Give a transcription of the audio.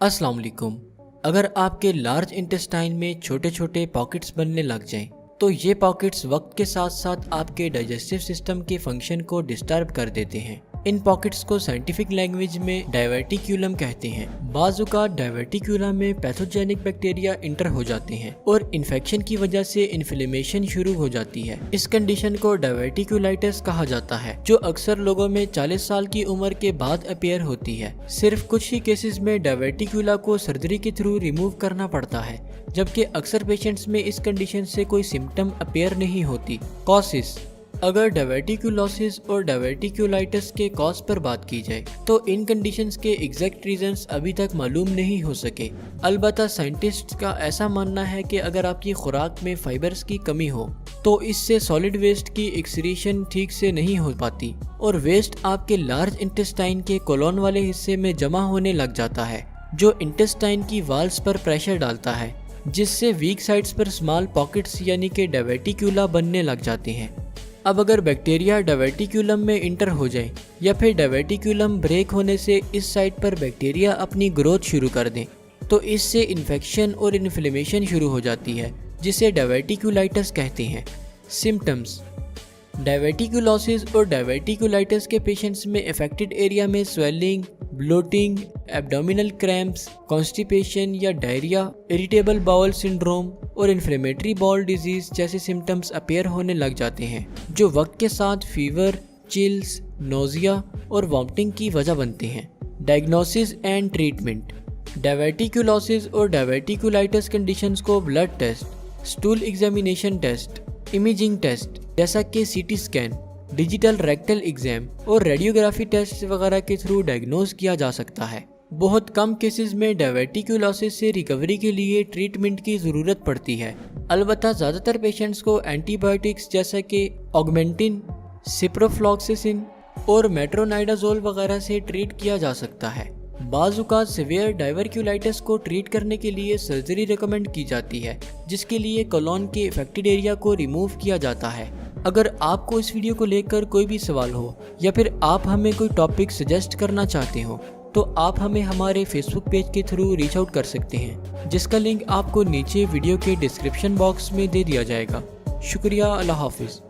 अस्सलाम वालेकुम। अगर आपके लार्ज इंटेस्टाइन में छोटे छोटे पॉकेट्स बनने लग जाएं, तो ये पॉकेट्स वक्त के साथ साथ आपके डाइजेस्टिव सिस्टम के फंक्शन को डिस्टर्ब कर देते हैं। इन पॉकेट्स को साइंटिफिक लैंग्वेज में डायवर्टिक्यूलम कहते हैं। बाज़-औक़ात डायवर्टिक्यूलम में पैथोजेनिक बैक्टीरिया इंटर हो जाते हैं और इन्फेक्शन की वजह से इन्फ्लेमेशन शुरू हो जाती है। इस कंडीशन को डायवर्टिक्यूलाइटिस कहा जाता है, जो अक्सर लोगों में 40 साल की उम्र के बाद अपीयर होती है। सिर्फ कुछ ही केसेस में डायवर्टिक्यूला को सर्जरी के थ्रू रिमूव करना पड़ता है, जबकि अक्सर पेशेंट्स में इस कंडीशन से कोई सिम्टम अपीयर नहीं होती। कॉसेस। अगर डायवर्टिक्यूलोसिस और डायवर्टिक्यूलाइटिस के कॉज पर बात की जाए तो इन कंडीशंस के एग्जैक्ट रीजंस अभी तक मालूम नहीं हो सके। अलबत्ता साइंटिस्ट्स का ऐसा मानना है कि अगर आपकी खुराक में फाइबर्स की कमी हो तो इससे सॉलिड वेस्ट की एक्सक्रीशन ठीक से नहीं हो पाती और वेस्ट आपके लार्ज इंटेस्टाइन के कोलोन वाले हिस्से में जमा होने लग जाता है, जो इंटेस्टाइन की वाल्स पर प्रेशर डालता है, जिससे वीक साइड्स पर स्मॉल पॉकेट्स यानी कि डायवर्टिक्यूला बनने लग जाते हैं। अब अगर बैक्टीरिया डायवर्टिक्यूलम में इंटर हो जाए या फिर डायवर्टिक्यूलम ब्रेक होने से इस साइड पर बैक्टीरिया अपनी ग्रोथ शुरू कर दें, तो इससे इन्फेक्शन और इन्फ्लेमेशन शुरू हो जाती है, जिसे डायवर्टिक्यूलाइटिस कहते हैं। सिम्टम्स। डायवर्टिक्यूलोसिस और डायवर्टिक्यूलाइटिस के पेशेंट्स में अफेक्टेड एरिया में swelling, bloating, abdominal cramps, constipation या डायरिया, इरिटेबल बाउल सिंड्रोम और इन्फ्लेमेटरी बाउल डिजीज जैसे सिम्टम्स अपीयर होने लग जाते हैं, जो वक्त के साथ फीवर, चिल्स, नोजिया और वॉमिटिंग की वजह बनते हैं। Diagnosis and treatment. डायवर्टिक्यूलोसिस और डायवर्टिक्यूलाइटिस कंडीशंस को blood test, stool examination test, imaging test जैसा कि CT scan, digital rectal exam और रेडियोग्राफी टेस्ट वगैरह के थ्रू डायग्नोज किया जा सकता है। बहुत कम केसेस में डायवर्टिक्यूलोसिस से रिकवरी के लिए ट्रीटमेंट की ज़रूरत पड़ती है। अलबत्ता ज़्यादातर पेशेंट्स को एंटीबायोटिक्स जैसा कि ऑगमेंटिन, सिप्रोफ्लॉक्सासिन और मेट्रोनाइडाजोल वगैरह से ट्रीट किया जा सकता है। बाज़-औक़ात सीवियर डायवर्टिक्यूलाइटिस को ट्रीट करने के लिए सर्जरी रिकमेंड की जाती है, जिसके लिए कोलोन के अफेक्टेड एरिया को रिमूव किया जाता है। अगर आपको इस वीडियो को लेकर कोई भी सवाल हो या फिर आप हमें कोई टॉपिक सजेस्ट करना चाहते हो, तो आप हमें हमारे फेसबुक पेज के थ्रू रीच आउट कर सकते हैं, जिसका लिंक आपको नीचे वीडियो के डिस्क्रिप्शन बॉक्स में दे दिया जाएगा। शुक्रिया। अल्लाह हाफिज़।